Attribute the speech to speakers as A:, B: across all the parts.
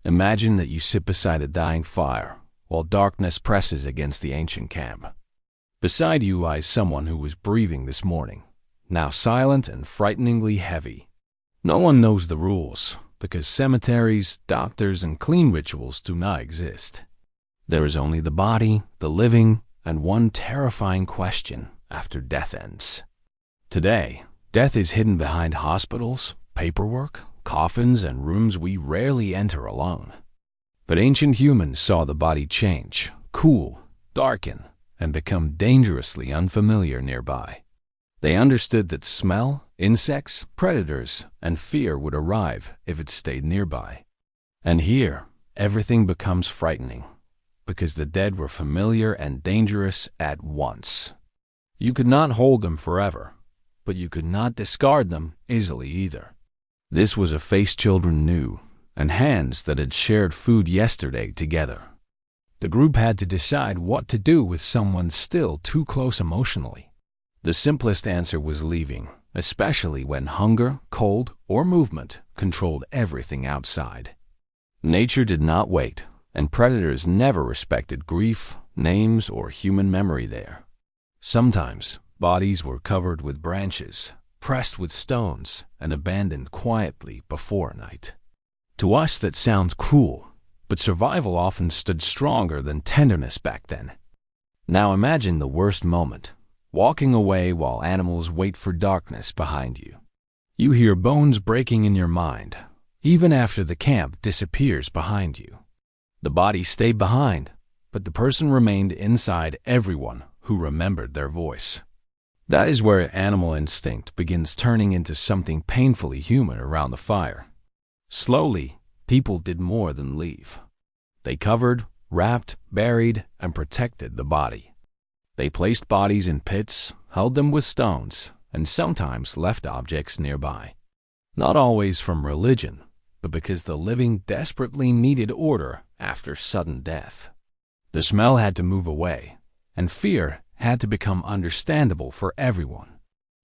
A: Imagine that you sit beside a dying fire while darkness presses against the ancient camp. Beside you lies someone who was breathing this morning, now silent and frighteningly heavy. No one knows the rules, because cemeteries, doctors, and clean rituals do not exist. There is only the body, the living, and one terrifying question after death ends. Today, death is hidden behind hospitals, paperwork, coffins, and rooms we rarely enter alone. But ancient humans saw the body change, cool, darken, and become dangerously unfamiliar nearby. They understood that smell, insects, predators, and fear would arrive if it stayed nearby. And here, everything becomes frightening, because the dead were familiar and dangerous at once. You could not hold them forever, but you could not discard them easily either. This was a face children knew, and hands that had shared food yesterday together. The group had to decide what to do with someone still too close emotionally. The simplest answer was leaving, especially when hunger, cold, or movement controlled everything outside. Nature did not wait, and predators never respected grief, names, or human memory there. Sometimes, bodies were covered with branches, pressed with stones, and abandoned quietly before night. To us that sounds cruel, but survival often stood stronger than tenderness back then. Now imagine the worst moment, walking away while animals wait for darkness behind you. You hear bones breaking in your mind, even after the camp disappears behind you. The body stayed behind, but the person remained inside everyone who remembered their voice. That is where animal instinct begins turning into something painfully human around the fire. Slowly, people did more than leave. They covered, wrapped, buried, and protected the body. They placed bodies in pits, held them with stones, and sometimes left objects nearby. Not always from religion, but because the living desperately needed order after sudden death. The smell had to move away, and fear had to become understandable for everyone.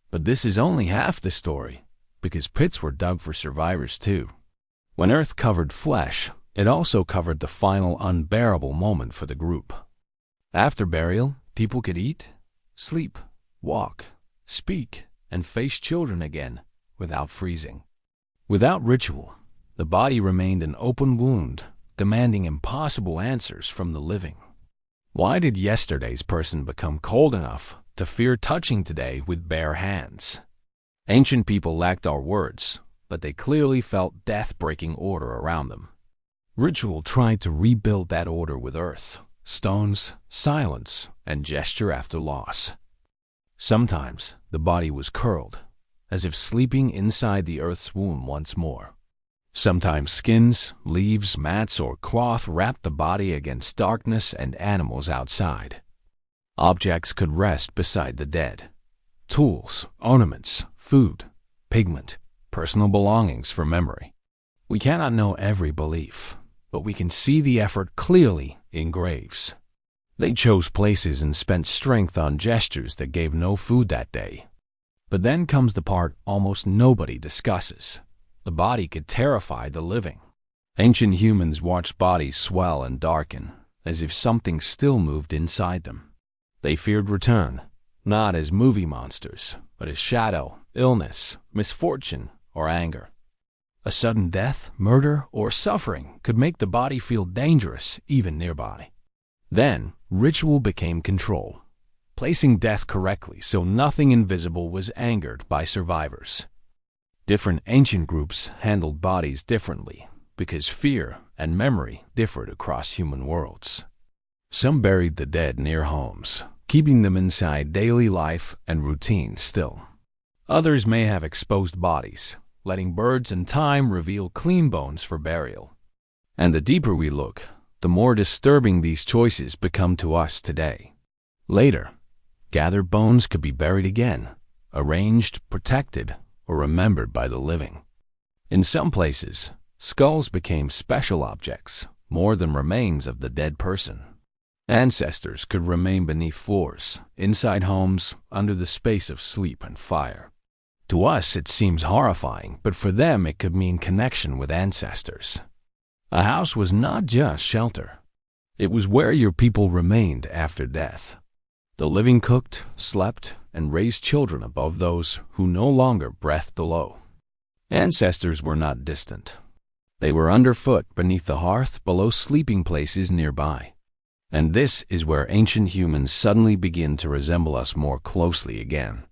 A: But this is only half the story, because pits were dug for survivors too. When earth covered flesh, it also covered the final unbearable moment for the group. After burial, people could eat, sleep, walk, speak, and face children again without freezing. Without ritual, the body remained an open wound, demanding impossible answers from the living. Why did yesterday's person become cold enough to fear touching today with bare hands? Ancient people lacked our words, but they clearly felt death breaking order around them. Ritual tried to rebuild that order with earth, stones, silence, and gesture after loss. Sometimes the body was curled, as if sleeping inside the earth's womb once more. Sometimes skins, leaves, mats, or cloth wrapped the body against darkness and animals outside. Objects could rest beside the dead. Tools, ornaments, food, pigment, personal belongings for memory. We cannot know every belief, but we can see the effort clearly in graves. They chose places and spent strength on gestures that gave no food that day. But then comes the part almost nobody discusses. The body could terrify the living. Ancient humans watched bodies swell and darken, as if something still moved inside them. They feared return, not as movie monsters, but as shadow, illness, misfortune, or anger. A sudden death, murder, or suffering could make the body feel dangerous even nearby. Then, ritual became control, placing death correctly so nothing invisible was angered by survivors. Different ancient groups handled bodies differently because fear and memory differed across human worlds. Some buried the dead near homes, keeping them inside daily life and routine still. Others may have exposed bodies, letting birds and time reveal clean bones for burial. And the deeper we look, the more disturbing these choices become to us today. Later, gathered bones could be buried again, arranged, protected, or remembered by the living. In some places, skulls became special objects, more than remains of the dead person. Ancestors could remain beneath floors, inside homes, under the space of sleep and fire. To us it seems horrifying, but for them it could mean connection with ancestors. A house was not just shelter. It was where your people remained after death. The living cooked, slept, and raised children above those who no longer breathed below. Ancestors were not distant. They were underfoot beneath the hearth below sleeping places nearby. And this is where ancient humans suddenly begin to resemble us more closely again.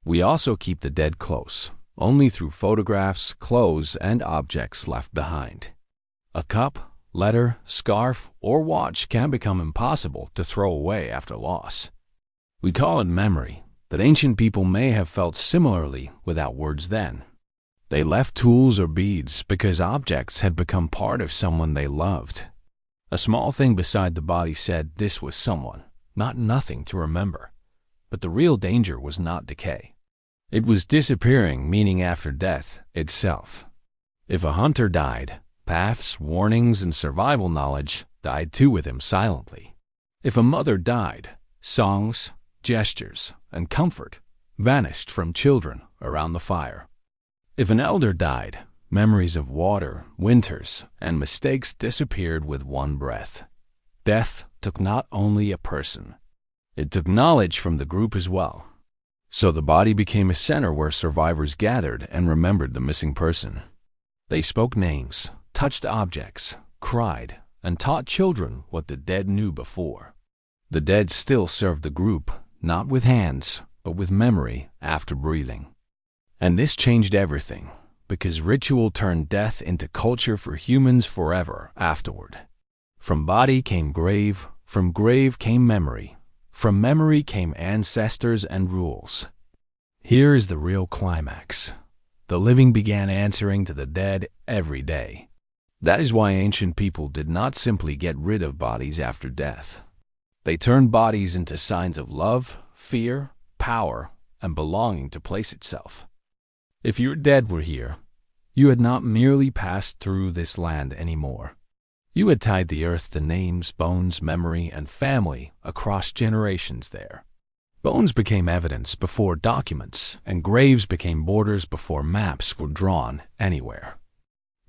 A: We also keep the dead close, only through photographs, clothes, and objects left behind. A cup, letter, scarf, or watch can become impossible to throw away after loss. We call it memory, but ancient people may have felt similarly without words then. They left tools or beads because objects had become part of someone they loved. A small thing beside the body said this was someone, not nothing to remember. But the real danger was not decay. It was disappearing, meaning after death itself. If a hunter died, paths, warnings, and survival knowledge died too with him silently. If a mother died, songs, gestures, and comfort vanished from children around the fire. If an elder died, memories of water, winters, and mistakes disappeared with one breath. Death took not only a person, it took knowledge from the group as well. So the body became a center where survivors gathered and remembered the missing person. They spoke names, touched objects, cried, and taught children what the dead knew before. The dead still served the group, not with hands, but with memory after breathing. And this changed everything, because ritual turned death into culture for humans forever afterward. From body came grave, from grave came memory, from memory came ancestors and rules. Here is the real climax. The living began answering to the dead every day. That is why ancient people did not simply get rid of bodies after death. They turned bodies into signs of love, fear, power, and belonging to place itself. If your dead were here, you had not merely passed through this land anymore. You had tied the earth to names, bones, memory, and family across generations there. Bones became evidence before documents, and graves became borders before maps were drawn anywhere.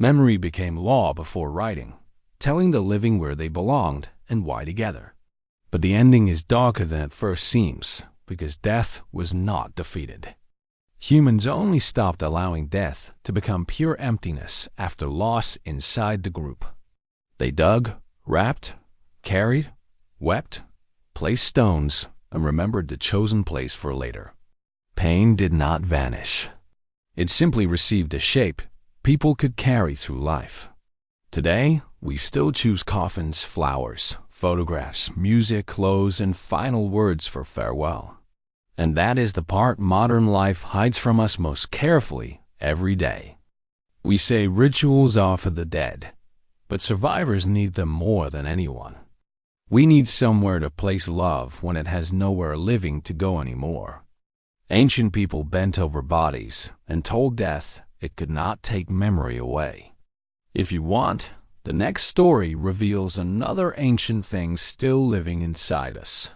A: Memory became law before writing, telling the living where they belonged and why together. But the ending is darker than it first seems, because death was not defeated. Humans only stopped allowing death to become pure emptiness after loss inside the group. They dug, wrapped, carried, wept, placed stones, and remembered the chosen place for later. Pain did not vanish. It simply received a shape people could carry through life. Today, we still choose coffins, flowers, photographs, music, clothes, and final words for farewell. And that is the part modern life hides from us most carefully every day. We say rituals are for the dead, but survivors need them more than anyone. We need somewhere to place love when it has nowhere living to go anymore. Ancient people bent over bodies and told death it could not take memory away. If you want, the next story reveals another ancient thing still living inside us.